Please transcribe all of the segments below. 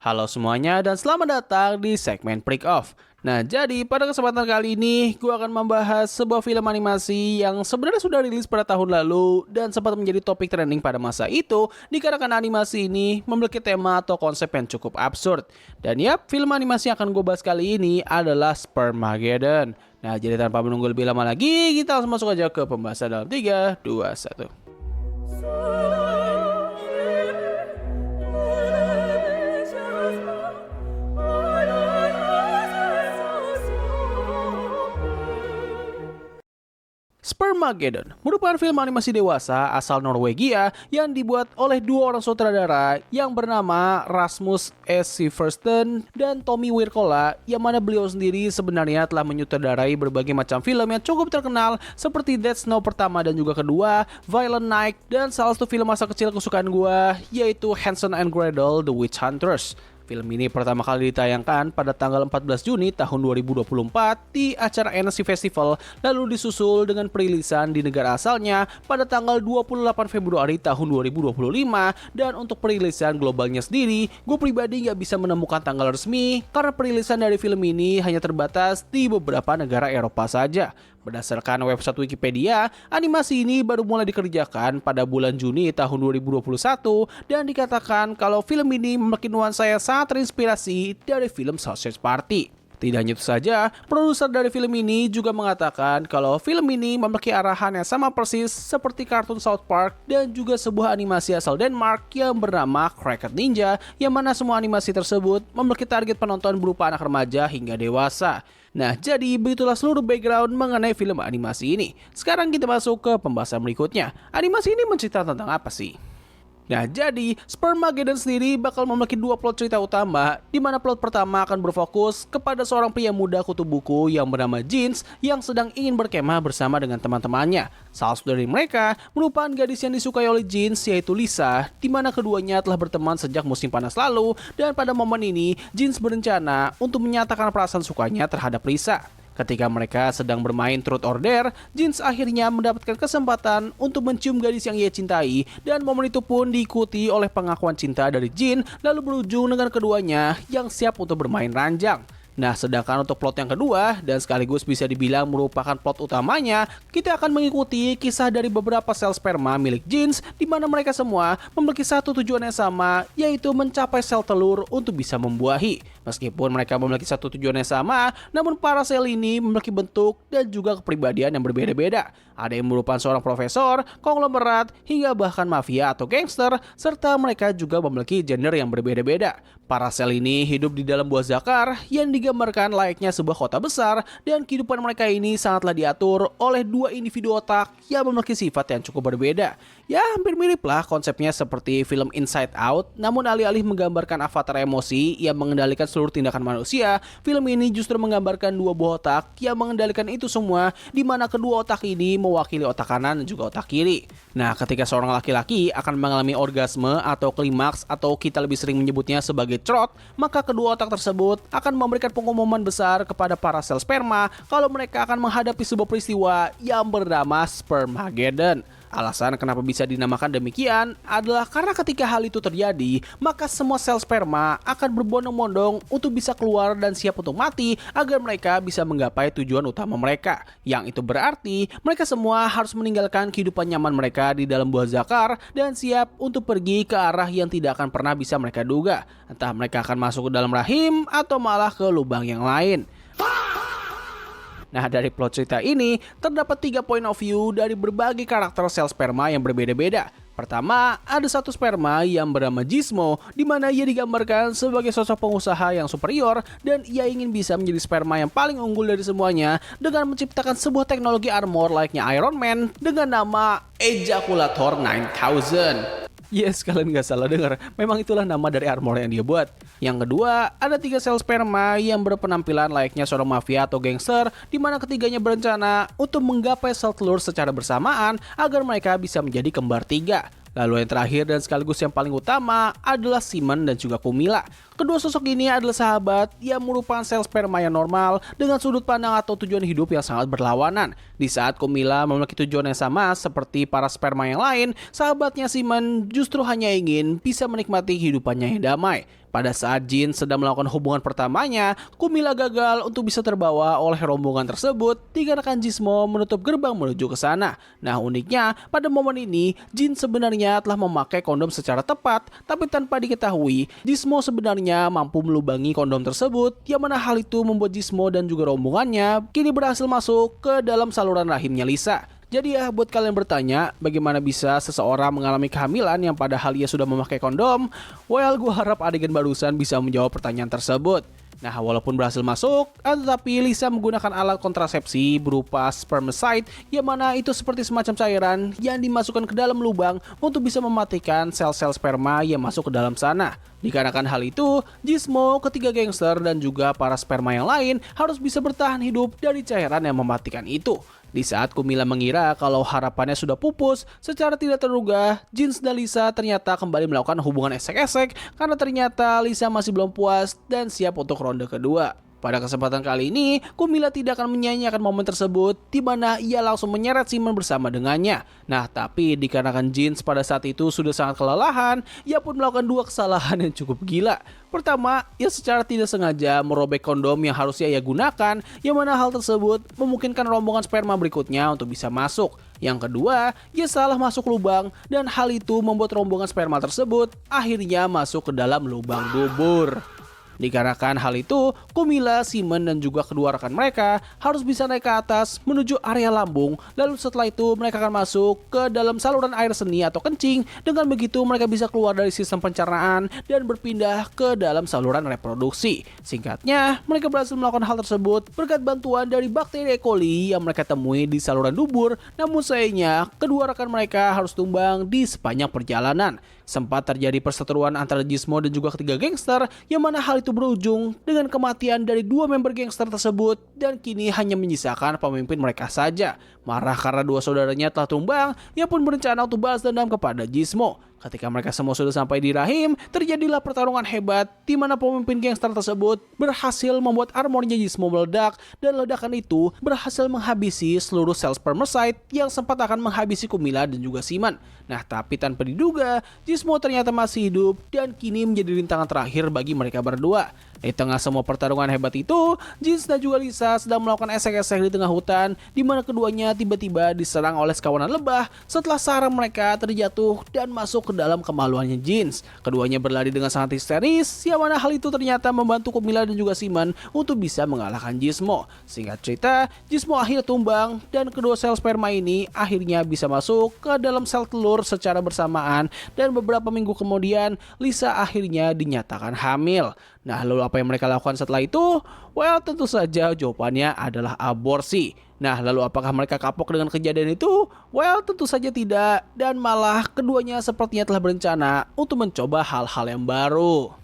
Halo semuanya dan selamat datang di segmen Break Off. Nah, jadi pada kesempatan kali ini gue akan membahas sebuah film animasi yang sebenarnya sudah rilis pada tahun lalu dan sempat menjadi topik trending pada masa itu dikarenakan animasi ini memiliki tema atau konsep yang cukup absurd. Dan yap, film animasi yang akan gue bahas kali ini adalah Spermageddon. Nah, jadi tanpa menunggu lebih lama lagi, kita langsung masuk aja ke pembahasan dalam 3, 2, 1. Spermageddon merupakan film animasi dewasa asal Norwegia yang dibuat oleh dua orang sutradara yang bernama Rasmus S. Sivertsen dan Tommy Wirkola, yang mana beliau sendiri sebenarnya telah menyutradarai berbagai macam film yang cukup terkenal seperti Death Snow pertama dan juga kedua, Violent Night, dan salah satu film masa kecil kesukaan gua yaitu Hansel and Gretel The Witch Hunters. Film ini pertama kali ditayangkan pada tanggal 14 Juni tahun 2024 di acara Annecy Festival, lalu disusul dengan perilisan di negara asalnya pada tanggal 28 Februari tahun 2025, dan untuk perilisan globalnya sendiri, gue pribadi nggak bisa menemukan tanggal resmi karena perilisan dari film ini hanya terbatas di beberapa negara Eropa saja. Berdasarkan website Wikipedia, animasi ini baru mulai dikerjakan pada bulan Juni tahun 2021 dan dikatakan kalau film ini memiliki nuansa yang sangat terinspirasi dari film Sausage Party. Tidak hanya itu saja, produser dari film ini juga mengatakan kalau film ini memiliki arahan yang sama persis seperti kartun South Park dan juga sebuah animasi asal Denmark yang bernama Cracked Ninja, yang mana semua animasi tersebut memiliki target penonton berupa anak remaja hingga dewasa. Nah, jadi begitulah seluruh background mengenai film animasi ini. Sekarang kita masuk ke pembahasan berikutnya. Animasi ini menceritakan tentang apa sih? Nah, jadi Spermageddon sendiri bakal memiliki dua plot cerita utama, di mana plot pertama akan berfokus kepada seorang pria muda kutu buku yang bernama Jeans yang sedang ingin berkemah bersama dengan teman-temannya. Salah satu dari mereka merupakan gadis yang disukai oleh Jeans, yaitu Lisa, di mana keduanya telah berteman sejak musim panas lalu, dan pada momen ini Jeans berencana untuk menyatakan perasaan sukanya terhadap Lisa. Ketika mereka sedang bermain Truth or Dare, Jeans akhirnya mendapatkan kesempatan untuk mencium gadis yang ia cintai, dan momen itu pun diikuti oleh pengakuan cinta dari Jean, lalu berujung dengan keduanya yang siap untuk bermain ranjang. Nah, sedangkan untuk plot yang kedua, dan sekaligus bisa dibilang merupakan plot utamanya, kita akan mengikuti kisah dari beberapa sel sperma milik Jeans, di mana mereka semua memiliki satu tujuan yang sama, yaitu mencapai sel telur untuk bisa membuahi. Meskipun mereka memiliki satu tujuan yang sama, namun para sel ini memiliki bentuk dan juga kepribadian yang berbeda-beda. Ada yang merupakan seorang profesor, konglomerat, hingga bahkan mafia atau gangster, serta mereka juga memiliki gender yang berbeda-beda. Para sel ini hidup di dalam buah zakar yang digambarkan layaknya sebuah kota besar, dan kehidupan mereka ini sangatlah diatur oleh dua individu otak yang memiliki sifat yang cukup berbeda. Ya, hampir mirip lah konsepnya seperti film Inside Out, namun alih-alih menggambarkan avatar emosi yang mengendalikan seluruh tindakan manusia, film ini justru menggambarkan dua buah otak yang mengendalikan itu semua, di mana kedua otak ini mewakili otak kanan dan juga otak kiri. Nah, ketika seorang laki-laki akan mengalami orgasme atau klimaks, atau kita lebih sering menyebutnya sebagai trot, maka kedua otak tersebut akan memberikan pengumuman besar kepada para sel sperma kalau mereka akan menghadapi sebuah peristiwa yang bernama Spermageddon. Alasan kenapa bisa dinamakan demikian adalah karena ketika hal itu terjadi, maka semua sel sperma akan berbondong-bondong untuk bisa keluar dan siap untuk mati agar mereka bisa menggapai tujuan utama mereka. Yang itu berarti mereka semua harus meninggalkan kehidupan nyaman mereka di dalam buah zakar dan siap untuk pergi ke arah yang tidak akan pernah bisa mereka duga. Entah mereka akan masuk ke dalam rahim atau malah ke lubang yang lain. Nah, dari plot cerita ini, terdapat 3 point of view dari berbagai karakter sel sperma yang berbeda-beda. Pertama, ada satu sperma yang bernama Gizmo, di mana ia digambarkan sebagai sosok pengusaha yang superior dan ia ingin bisa menjadi sperma yang paling unggul dari semuanya dengan menciptakan sebuah teknologi armor layaknya Iron Man dengan nama Ejaculator 9000. Yes, kalian gak salah dengar. Memang itulah nama dari armor yang dia buat. Yang kedua, ada 3 sel sperma yang berpenampilan layaknya seorang mafia atau gangster, di mana ketiganya berencana untuk menggapai sel telur secara bersamaan agar mereka bisa menjadi kembar 3. Lalu yang terakhir dan sekaligus yang paling utama adalah Simon dan juga Kumila. Kedua sosok ini adalah sahabat yang merupakan sel sperma yang normal dengan sudut pandang atau tujuan hidup yang sangat berlawanan. Di saat Kumila memiliki tujuan yang sama seperti para sperma yang lain, sahabatnya Simon justru hanya ingin bisa menikmati kehidupannya yang damai. Pada saat Jin sedang melakukan hubungan pertamanya, Kumila gagal untuk bisa terbawa oleh rombongan tersebut dikarenakan Gizmo menutup gerbang menuju ke sana. Nah uniknya, pada momen ini Jin sebenarnya telah memakai kondom secara tepat, tapi tanpa diketahui, Gizmo sebenarnya mampu melubangi kondom tersebut, yang mana hal itu membuat Gizmo dan juga rombongannya kini berhasil masuk ke dalam saluran rahimnya Lisa. Jadi ya, buat kalian bertanya, bagaimana bisa seseorang mengalami kehamilan yang padahal ia sudah memakai kondom? Well, gue harap adegan barusan bisa menjawab pertanyaan tersebut. Nah, walaupun berhasil masuk, tetapi Lisa menggunakan alat kontrasepsi berupa spermicide, yang mana itu seperti semacam cairan yang dimasukkan ke dalam lubang untuk bisa mematikan sel-sel sperma yang masuk ke dalam sana. Dikarenakan hal itu, Gizmo, ketiga gangster, dan juga para sperma yang lain harus bisa bertahan hidup dari cairan yang mematikan itu. Di saat Kumila mengira kalau harapannya sudah pupus, secara tidak terduga, Jin dan Lisa ternyata kembali melakukan hubungan esek-esek karena ternyata Lisa masih belum puas dan siap untuk ronde kedua. Pada kesempatan kali ini, Kumila tidak akan menyanyiakan momen tersebut di mana ia langsung menyeret Simon bersama dengannya. Nah, tapi dikarenakan Jin pada saat itu sudah sangat kelelahan, ia pun melakukan dua kesalahan yang cukup gila. Pertama, ia secara tidak sengaja merobek kondom yang harusnya ia gunakan, yang mana hal tersebut memungkinkan rombongan sperma berikutnya untuk bisa masuk. Yang kedua, ia salah masuk lubang dan hal itu membuat rombongan sperma tersebut akhirnya masuk ke dalam lubang dubur. Dikarenakan hal itu, Kumila, Simon, dan juga kedua rekan mereka harus bisa naik ke atas menuju area lambung. Lalu setelah itu mereka akan masuk ke dalam saluran air seni atau kencing. Dengan begitu mereka bisa keluar dari sistem pencernaan dan berpindah ke dalam saluran reproduksi. Singkatnya, mereka berhasil melakukan hal tersebut berkat bantuan dari bakteri E. coli yang mereka temui di saluran dubur. Namun sayangnya, kedua rekan mereka harus tumbang di sepanjang perjalanan. Sempat terjadi perseteruan antara Gizmo dan juga ketiga gangster, yang mana hal itu berujung dengan kematian dari dua member gangster tersebut dan kini hanya menyisakan pemimpin mereka saja. Marah karena dua saudaranya telah tumbang, ia pun berencana untuk balas dendam kepada Gizmo. Ketika mereka semua sudah sampai di rahim, terjadilah pertarungan hebat di mana pemimpin gangster tersebut berhasil membuat armornya Gizmo meledak dan ledakan itu berhasil menghabisi seluruh sel spermicide yang sempat akan menghabisi Kumila dan juga Simon. Nah, tapi tanpa diduga, Gizmo ternyata masih hidup dan kini menjadi rintangan terakhir bagi mereka berdua. Di tengah semua pertarungan hebat itu, Jin dan juga Lisa sedang melakukan esek-esek di tengah hutan, di mana keduanya tiba-tiba diserang oleh sekawanan lebah setelah sarang mereka terjatuh dan masuk ke dalam kemaluannya Jin. Keduanya berlari dengan sangat histeris, yang mana hal itu ternyata membantu Kumila dan juga Simon untuk bisa mengalahkan Gizmo. Singkat cerita, Gizmo akhirnya tumbang dan kedua sel sperma ini akhirnya bisa masuk ke dalam sel telur secara bersamaan dan beberapa minggu kemudian Lisa akhirnya dinyatakan hamil. Nah, lalu apa yang mereka lakukan setelah itu? Well, tentu saja jawabannya adalah aborsi. Nah, lalu apakah mereka kapok dengan kejadian itu? Well, tentu saja tidak. Dan malah keduanya sepertinya telah berencana untuk mencoba hal-hal yang baru.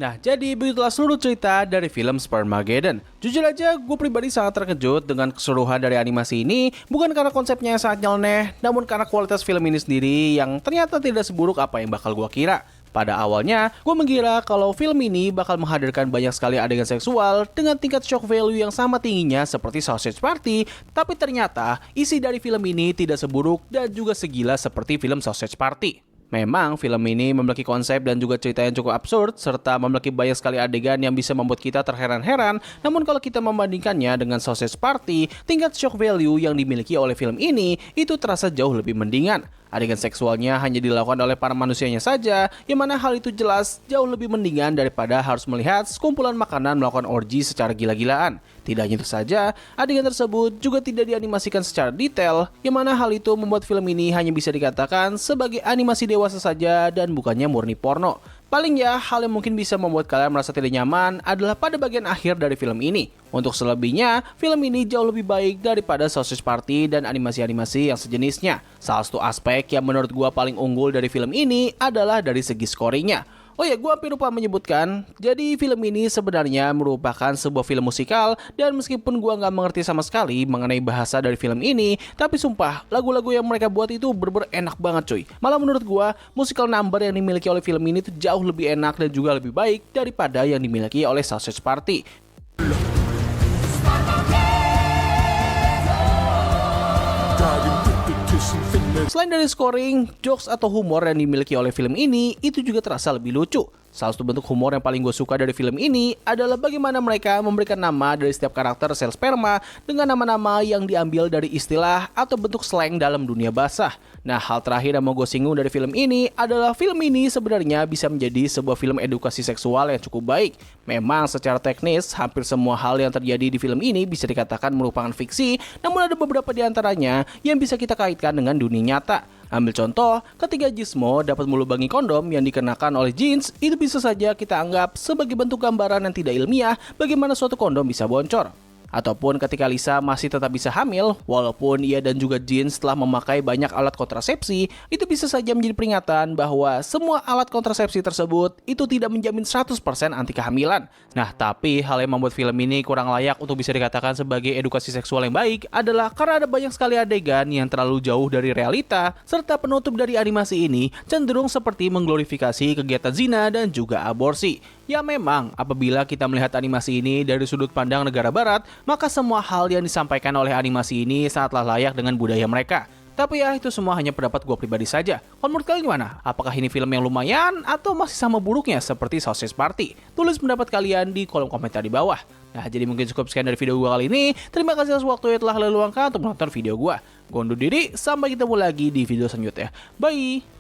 Nah, jadi begitulah seluruh cerita dari film Spermageddon. Jujur aja, gue pribadi sangat terkejut dengan keseluruhan dari animasi ini. Bukan karena konsepnya yang sangat nyeleneh, namun karena kualitas film ini sendiri yang ternyata tidak seburuk apa yang bakal gue kira. Pada awalnya, gue mengira kalau film ini bakal menghadirkan banyak sekali adegan seksual dengan tingkat shock value yang sama tingginya seperti Sausage Party, tapi ternyata isi dari film ini tidak seburuk dan juga segila seperti film Sausage Party. Memang film ini memiliki konsep dan juga cerita yang cukup absurd serta memiliki banyak sekali adegan yang bisa membuat kita terheran-heran. Namun kalau kita membandingkannya dengan Sausage Party, tingkat shock value yang dimiliki oleh film ini itu terasa jauh lebih mendingan. Adegan seksualnya hanya dilakukan oleh para manusianya saja, yang mana hal itu jelas jauh lebih mendingan daripada harus melihat sekumpulan makanan melakukan orgi secara gila-gilaan. Tidak hanya itu saja, adegan tersebut juga tidak dianimasikan secara detail, yang mana hal itu membuat film ini hanya bisa dikatakan sebagai animasi dewasa saja dan bukannya murni porno. Paling ya, hal yang mungkin bisa membuat kalian merasa tidak nyaman adalah pada bagian akhir dari film ini. Untuk selebihnya, film ini jauh lebih baik daripada Sausage Party dan animasi-animasi yang sejenisnya. Salah satu aspek yang menurut gua paling unggul dari film ini adalah dari segi scoringnya. Oh ya, gue hampir lupa menyebutkan, jadi film ini sebenarnya merupakan sebuah film musikal dan meskipun gue nggak mengerti sama sekali mengenai bahasa dari film ini, tapi sumpah, lagu-lagu yang mereka buat itu bener-bener enak banget cuy. Malah menurut gue, musical number yang dimiliki oleh film ini tuh jauh lebih enak dan juga lebih baik daripada yang dimiliki oleh Sausage Party. Selain dari scoring, jokes atau humor yang dimiliki oleh film ini itu juga terasa lebih lucu. Salah satu bentuk humor yang paling gue suka dari film ini adalah bagaimana mereka memberikan nama dari setiap karakter sel sperma dengan nama-nama yang diambil dari istilah atau bentuk slang dalam dunia basah. Nah, hal terakhir yang mau gue singgung dari film ini adalah film ini sebenarnya bisa menjadi sebuah film edukasi seksual yang cukup baik. Memang secara teknis, hampir semua hal yang terjadi di film ini bisa dikatakan merupakan fiksi, namun ada beberapa di antaranya yang bisa kita kaitkan dengan dunia nyata. Ambil contoh, ketika Gizmo dapat melubangi kondom yang dikenakan oleh Jeans, itu bisa saja kita anggap sebagai bentuk gambaran yang tidak ilmiah bagaimana suatu kondom bisa boncor. Ataupun ketika Lisa masih tetap bisa hamil, walaupun ia dan juga Jeans telah memakai banyak alat kontrasepsi, itu bisa saja menjadi peringatan bahwa semua alat kontrasepsi tersebut itu tidak menjamin 100% anti kehamilan. Nah, tapi hal yang membuat film ini kurang layak untuk bisa dikatakan sebagai edukasi seksual yang baik adalah karena ada banyak sekali adegan yang terlalu jauh dari realita, serta penutup dari animasi ini cenderung seperti mengglorifikasi kegiatan zina dan juga aborsi. Ya memang, apabila kita melihat animasi ini dari sudut pandang negara barat, maka semua hal yang disampaikan oleh animasi ini sangatlah layak dengan budaya mereka. Tapi ya, itu semua hanya pendapat gue pribadi saja. Kalau menurut kalian gimana? Apakah ini film yang lumayan atau masih sama buruknya seperti Sausage Party? Tulis pendapat kalian di kolom komentar di bawah. Nah, jadi mungkin cukup sekian dari video gue kali ini. Terima kasih atas waktu yang telah luangkan untuk menonton video gue. Gue undur diri, sampai ketemu lagi di video selanjutnya. Bye!